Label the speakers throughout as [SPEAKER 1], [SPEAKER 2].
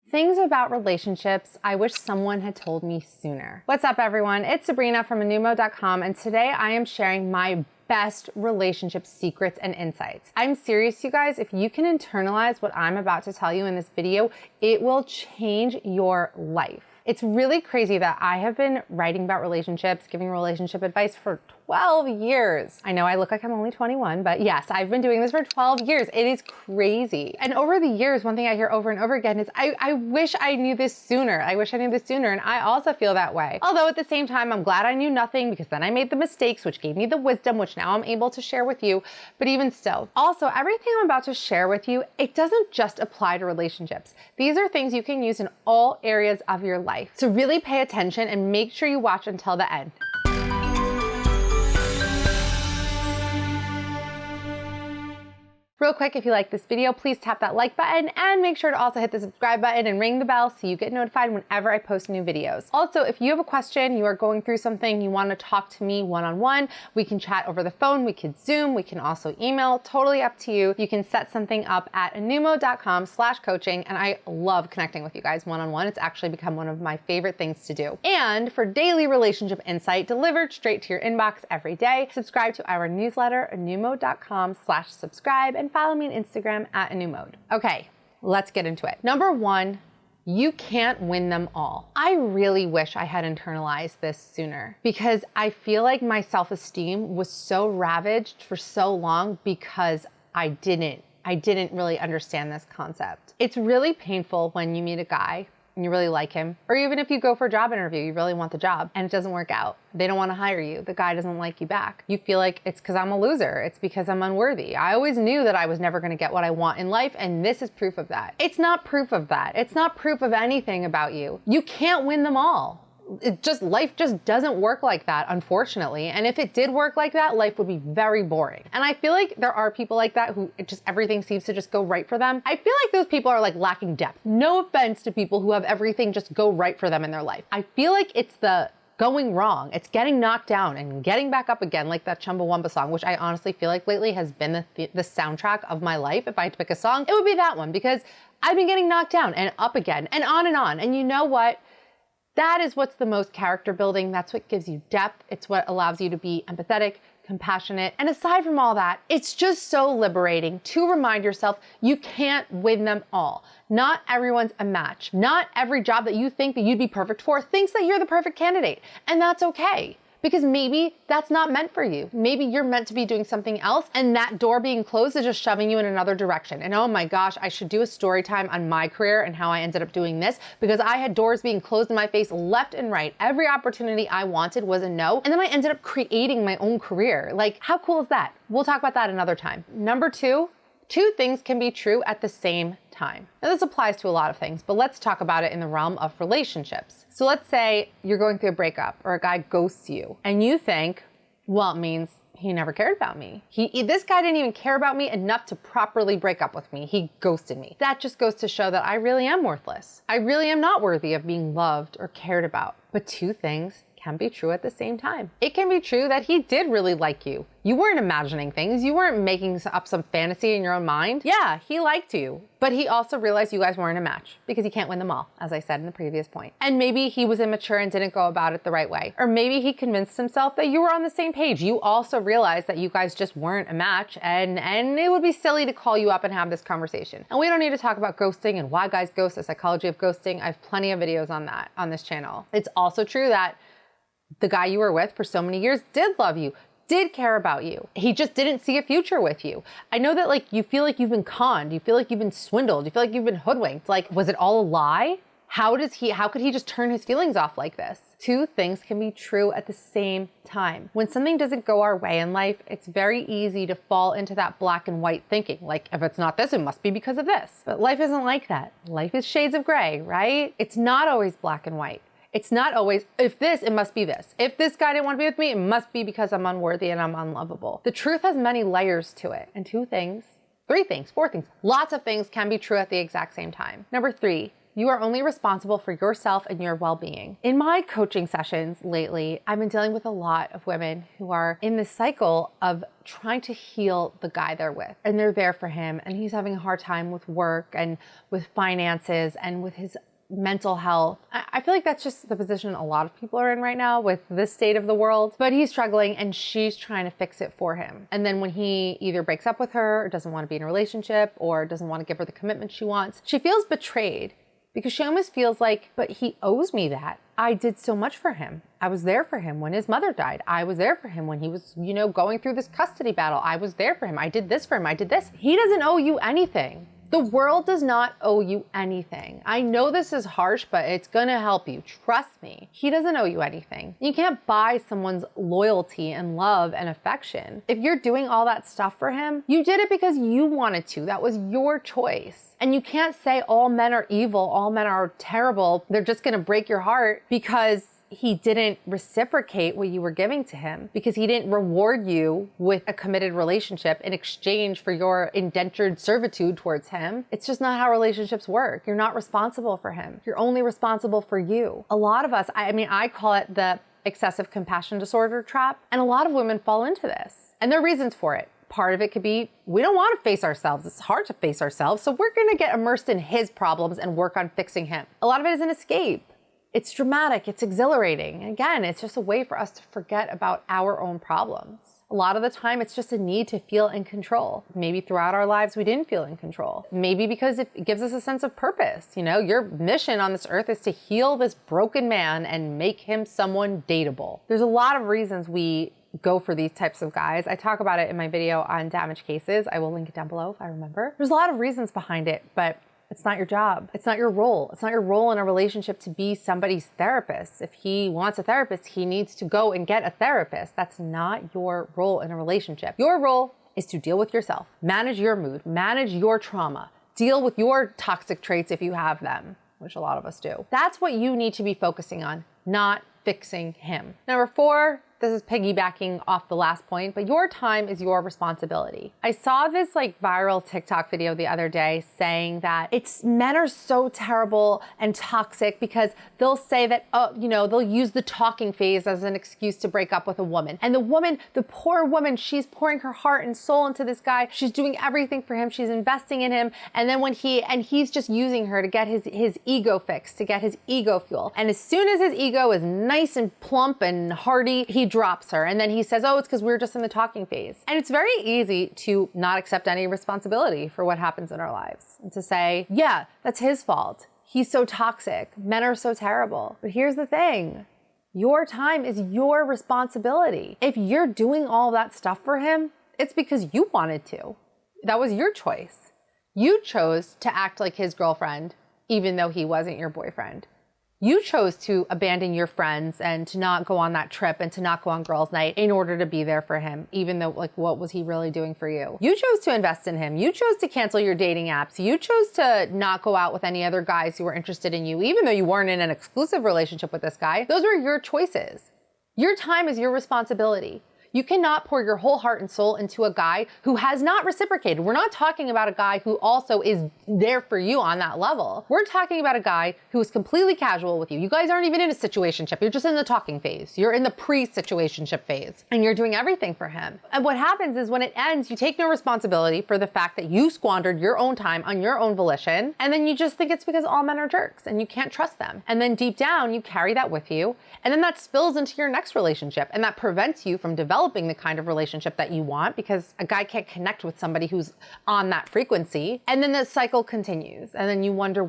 [SPEAKER 1] Things about relationships I wish someone had told me sooner. What's up, everyone? It's Sabrina from anumo.com, and today I am sharing my best relationship secrets and insights. I'm serious, you guys. If you can internalize what I'm about to tell you in this video, it will change your life. It's really crazy that I have been writing about relationships, giving relationship advice for 12 years. I know I look like I'm only 21, but yes, I've been doing this for 12 years. It is crazy. And over the years, one thing I hear over and over again is, I wish I knew this sooner. I wish I knew this sooner. And I also feel that way. Although at the same time, I'm glad I knew nothing, because then I made the mistakes, which gave me the wisdom, which now I'm able to share with you. But even still, also everything I'm about to share with you, it doesn't just apply to relationships. These are things you can use in all areas of your life. So really pay attention and make sure you watch until the end. Real quick, if you like this video, please tap that like button and make sure to also hit the subscribe button and ring the bell so you get notified whenever I post new videos. Also, if you have a question, you are going through something, you want to talk to me one-on-one, we can chat over the phone, we can Zoom, we can also email, totally up to you. You can set something up at anumo.com/coaching, and I love connecting with you guys one-on-one. It's actually become one of my favorite things to do. And for daily relationship insight delivered straight to your inbox every day, subscribe to our newsletter, anumo.com/subscribe, and follow me on Instagram at anumode. Okay, let's get into it. Number one, you can't win them all. I really wish I had internalized this sooner, because I feel like my self-esteem was so ravaged for so long because I didn't really understand this concept. It's really painful when you meet a guy and you really like him, or even if you go for a job interview, you really want the job and it doesn't work out. They don't want to hire you. The guy doesn't like you back. You feel like it's because I'm a loser. It's because I'm unworthy. I always knew that I was never going to get what I want in life, and this is proof of that. It's not proof of that. It's not proof of anything about you. You can't win them all. Life just doesn't work like that, unfortunately. And if it did work like that, life would be very boring. And I feel like there are people like that who everything seems to just go right for them. I feel like those people are like lacking depth. No offense to people who have everything just go right for them in their life. I feel like it's the going wrong. It's getting knocked down and getting back up again, like that Chumbawamba song, which I honestly feel like lately has been the soundtrack of my life. If I had to pick a song, it would be that one, because I've been getting knocked down and up again and on and on. And you know what? That is what's the most character building. That's what gives you depth. It's what allows you to be empathetic, compassionate. And aside from all that, it's just so liberating to remind yourself you can't win them all. Not everyone's a match. Not every job that you think that you'd be perfect for thinks that you're the perfect candidate. And that's okay, because maybe that's not meant for you. Maybe you're meant to be doing something else, and that door being closed is just shoving you in another direction. And oh my gosh, I should do a story time on my career and how I ended up doing this, because I had doors being closed in my face left and right. Every opportunity I wanted was a no. And then I ended up creating my own career. Like, how cool is that? We'll talk about that another time. Number two things can be true at the same time. Now, this applies to a lot of things, but let's talk about it in the realm of relationships. So let's say you're going through a breakup, or a guy ghosts you, and you think, well, it means he never cared about me. This guy didn't even care about me enough to properly break up with me. He ghosted me. That just goes to show that I really am worthless. I really am not worthy of being loved or cared about. But two things can be true at the same time. It can be true that he did really like you. You weren't imagining things. You weren't making up some fantasy in your own mind. Yeah, he liked you, but he also realized you guys weren't a match, because he can't win them all, as I said in the previous point. And maybe he was immature and didn't go about it the right way. Or maybe he convinced himself that you were on the same page. You also realized that you guys just weren't a match, and it would be silly to call you up and have this conversation. And we don't need to talk about ghosting and why guys ghost, the psychology of ghosting. I have plenty of videos on that on this channel. It's also true that the guy you were with for so many years did love you, did care about you. He just didn't see a future with you. I know that, like, you feel like you've been conned, you feel like you've been swindled, you feel like you've been hoodwinked. Like, was it all a lie? How could he just turn his feelings off like this? Two things can be true at the same time. When something doesn't go our way in life, it's very easy to fall into that black and white thinking. Like, if it's not this, it must be because of this. But life isn't like that. Life is shades of gray, right? It's not always black and white. It's not always, if this, it must be this. If this guy didn't want to be with me, it must be because I'm unworthy and I'm unlovable. The truth has many layers to it. And two things, three things, four things, lots of things can be true at the exact same time. Number three, You are only responsible for yourself and your well-being. In my coaching sessions lately, I've been dealing with a lot of women who are in this cycle of trying to heal the guy they're with. And they're there for him, and he's having a hard time with work and with finances and with his mental health. I feel like that's just the position a lot of people are in right now with this state of the world. But he's struggling and she's trying to fix it for him. And then when he either breaks up with her or doesn't want to be in a relationship or doesn't want to give her the commitment she wants, she feels betrayed because she almost feels like, but he owes me that. I did so much for him. I was there for him when his mother died. I was there for him when he was, going through this custody battle. I was there for him. I did this for him. I did this. He doesn't owe you anything. The world does not owe you anything. I know this is harsh, but it's gonna help you. Trust me. He doesn't owe you anything. You can't buy someone's loyalty and love and affection. If you're doing all that stuff for him, you did it because you wanted to. That was your choice. And you can't say all men are evil, all men are terrible. They're just gonna break your heart because he didn't reciprocate what you were giving to him, because he didn't reward you with a committed relationship in exchange for your indentured servitude towards him. It's just not how relationships work. You're not responsible for him. You're only responsible for you. A lot of us, I call it the excessive compassion disorder trap, and a lot of women fall into this. And there are reasons for it. Part of it could be, we don't want to face ourselves. It's hard to face ourselves, so we're gonna get immersed in his problems and work on fixing him. A lot of it is an escape. It's dramatic, it's exhilarating. Again, it's just a way for us to forget about our own problems. A lot of the time, it's just a need to feel in control. Maybe throughout our lives, we didn't feel in control. Maybe because it gives us a sense of purpose. Your mission on this earth is to heal this broken man and make him someone dateable. There's a lot of reasons we go for these types of guys. I talk about it in my video on damaged cases. I will link it down below if I remember. There's a lot of reasons behind it, but it's not your job. It's not your role. It's not your role in a relationship to be somebody's therapist. If he wants a therapist, he needs to go and get a therapist. That's not your role in a relationship. Your role is to deal with yourself, manage your mood, manage your trauma, deal with your toxic traits if you have them, which a lot of us do. That's what you need to be focusing on, not fixing him. Number 4, this is piggybacking off the last point, but your time is your responsibility. I saw this viral TikTok video the other day saying that men are so terrible and toxic because they'll say that, they'll use the talking phase as an excuse to break up with a woman. And the woman, the poor woman, she's pouring her heart and soul into this guy. She's doing everything for him. She's investing in him. And then he's just using her to get his ego fixed, to get his ego fuel. And as soon as his ego is nice and plump and hearty, he drops her. And then he says, it's because we're just in the talking phase. And it's very easy to not accept any responsibility for what happens in our lives and to say, yeah, that's his fault. He's so toxic. Men are so terrible. But here's the thing. Your time is your responsibility. If you're doing all that stuff for him, it's because you wanted to. That was your choice. You chose to act like his girlfriend, even though he wasn't your boyfriend. You chose to abandon your friends and to not go on that trip and to not go on girls' night in order to be there for him, even though what was he really doing for you? You chose to invest in him. You chose to cancel your dating apps. You chose to not go out with any other guys who were interested in you, even though you weren't in an exclusive relationship with this guy. Those were your choices. Your time is your responsibility. You cannot pour your whole heart and soul into a guy who has not reciprocated. We're not talking about a guy who also is there for you on that level. We're talking about a guy who is completely casual with you. You guys aren't even in a situationship. You're just in the talking phase. You're in the pre-situationship phase and you're doing everything for him. And what happens is when it ends, you take no responsibility for the fact that you squandered your own time on your own volition. And then you just think it's because all men are jerks and you can't trust them. And then deep down, you carry that with you. And then that spills into your next relationship and that prevents you from developing the kind of relationship that you want because a guy can't connect with somebody who's on that frequency. And then the cycle continues. And then you wonder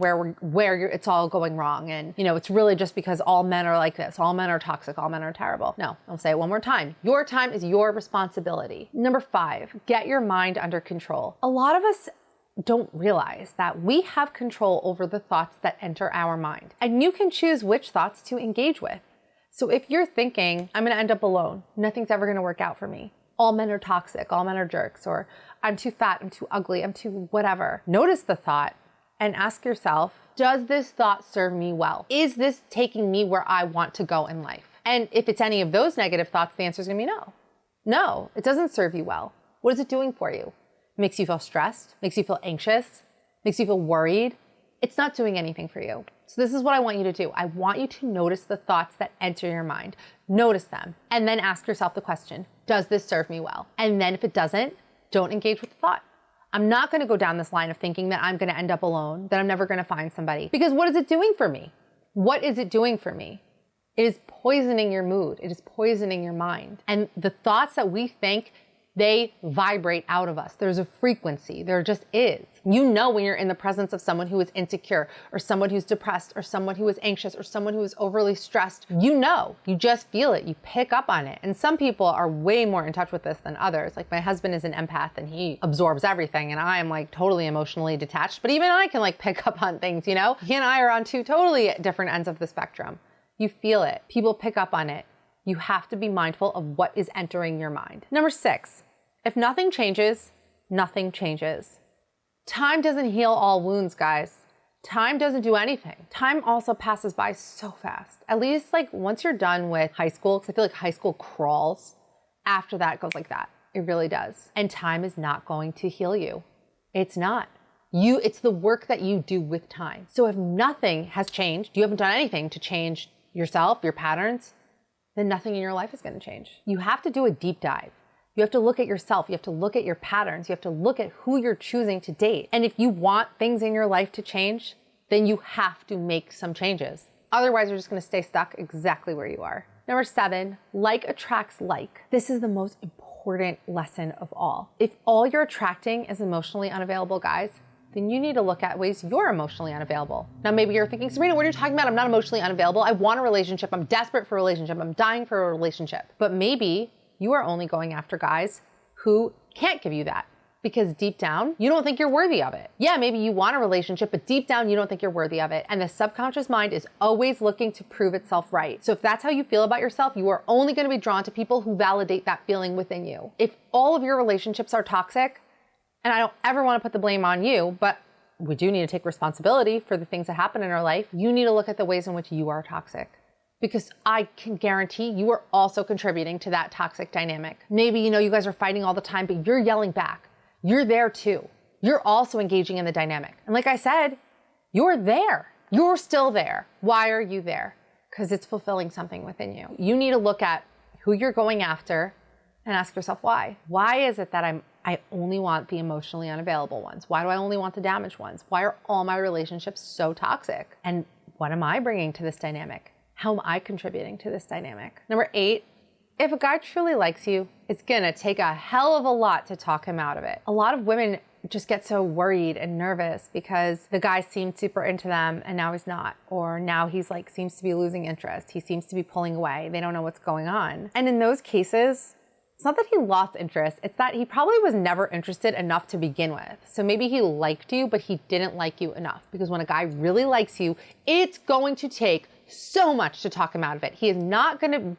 [SPEAKER 1] it's all going wrong. And it's really just because all men are like this. All men are toxic. All men are terrible. No, I'll say it one more time. Your time is your responsibility. Number 5, get your mind under control. A lot of us don't realize that we have control over the thoughts that enter our mind. And you can choose which thoughts to engage with. So if you're thinking, I'm going to end up alone, nothing's ever going to work out for me, all men are toxic, all men are jerks, or I'm too fat, I'm too ugly, I'm too whatever, notice the thought and ask yourself, does this thought serve me well? Is this taking me where I want to go in life? And if it's any of those negative thoughts, the answer is going to be no. No, it doesn't serve you well. What is it doing for you? It makes you feel stressed, makes you feel anxious, makes you feel worried, it's not doing anything for you. So this is what I want you to do. I want you to notice the thoughts that enter your mind. Notice them, and then ask yourself the question, does this serve me well? And then if it doesn't, don't engage with the thought. I'm not gonna go down this line of thinking that I'm gonna end up alone, that I'm never gonna find somebody. Because what is it doing for me? What is it doing for me? It is poisoning your mood. It is poisoning your mind. And the thoughts that we think, they vibrate out of us. There's a frequency. There just is. You know when you're in the presence of someone who is insecure, or someone who's depressed, or someone who is anxious, or someone who is overly stressed. You know, you just feel it. You pick up on it. And some people are way more in touch with this than others. Like my husband is an empath and he absorbs everything, and I am like totally emotionally detached, but even I can like pick up on things, you know? He and I are on two totally different ends of the spectrum. You feel it. People pick up on it. You have to be mindful of what is entering your mind. Number 6, if nothing changes, nothing changes. Time doesn't heal all wounds, guys. Time doesn't do anything. Time also passes by so fast. At least like once you're done with high school, because I feel like high school crawls, after that it goes like that. It really does. And time is not going to heal you. It's not. It's the work that you do with time. So if nothing has changed, you haven't done anything to change yourself, your patterns, then nothing in your life is going to change. You have to do a deep dive. You have to look at yourself. You have to look at your patterns. You have to look at who you're choosing to date. And if you want things in your life to change, then you have to make some changes. Otherwise, you're just going to stay stuck exactly where you are. Number 7, like attracts like. This is the most important lesson of all. If all you're attracting is emotionally unavailable guys, then you need to look at ways you're emotionally unavailable. Now, maybe you're thinking, Serena, what are you talking about? I'm not emotionally unavailable. I want a relationship. I'm desperate for a relationship. I'm dying for a relationship. But maybe you are only going after guys who can't give you that, because deep down, you don't think you're worthy of it. Yeah, maybe you want a relationship, but deep down, you don't think you're worthy of it. And the subconscious mind is always looking to prove itself right. So if that's how you feel about yourself, you are only gonna be drawn to people who validate that feeling within you. If all of your relationships are toxic, and I don't ever wanna put the blame on you, but we do need to take responsibility for the things that happen in our life, you need to look at the ways in which you are toxic. Because I can guarantee you are also contributing to that toxic dynamic. Maybe, you guys are fighting all the time, but you're yelling back. You're there too. You're also engaging in the dynamic. And like I said, you're there. You're still there. Why are you there? Because it's fulfilling something within you. You need to look at who you're going after and ask yourself why. Why is it that I only want the emotionally unavailable ones? Why do I only want the damaged ones? Why are all my relationships so toxic? And what am I bringing to this dynamic? How am I contributing to this dynamic? Number 8, if a guy truly likes you, it's gonna take a hell of a lot to talk him out of it. A lot of women just get so worried and nervous because the guy seemed super into them and now he's not. Or now he's like, seems to be losing interest. He seems to be pulling away. They don't know what's going on. And in those cases, it's not that he lost interest, it's that he probably was never interested enough to begin with. So maybe he liked you, but he didn't like you enough. Because when a guy really likes you, it's going to take so much to talk him out of it. He's not gonna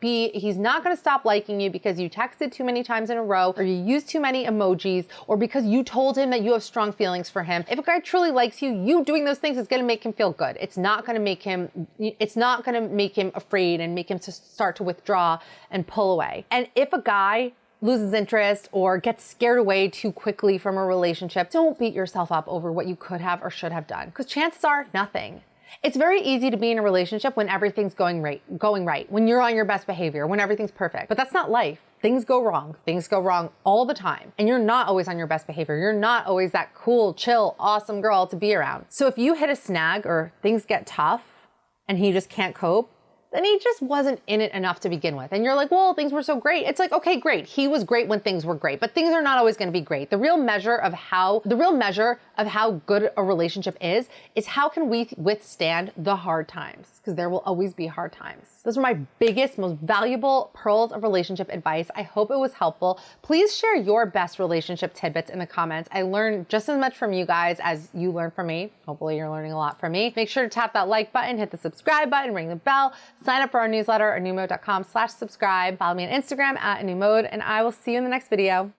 [SPEAKER 1] stop liking you because you texted too many times in a row, or you used too many emojis, or because you told him that you have strong feelings for him. If a guy truly likes you, you doing those things is gonna make him feel good. It's not gonna make him afraid and make him to start to withdraw and pull away. And if a guy loses interest or gets scared away too quickly from a relationship, don't beat yourself up over what you could have or should have done, because chances are nothing. It's very easy to be in a relationship when everything's going right, when you're on your best behavior, when everything's perfect. But that's not life. Things go wrong. Things go wrong all the time. And you're not always on your best behavior. You're not always that cool, chill, awesome girl to be around. So if you hit a snag or things get tough and he just can't cope, then he just wasn't in it enough to begin with. And you're like, well, things were so great. It's like, okay, great. He was great when things were great, but things are not always gonna be great. The real measure of how good a relationship is how can we withstand the hard times? Because there will always be hard times. Those are my biggest, most valuable pearls of relationship advice. I hope it was helpful. Please share your best relationship tidbits in the comments. I learned just as much from you guys as you learned from me. Hopefully you're learning a lot from me. Make sure to tap that like button, hit the subscribe button, ring the bell, sign up for our newsletter, anewmode.com/subscribe. Follow me on Instagram @anewmode, and I will see you in the next video.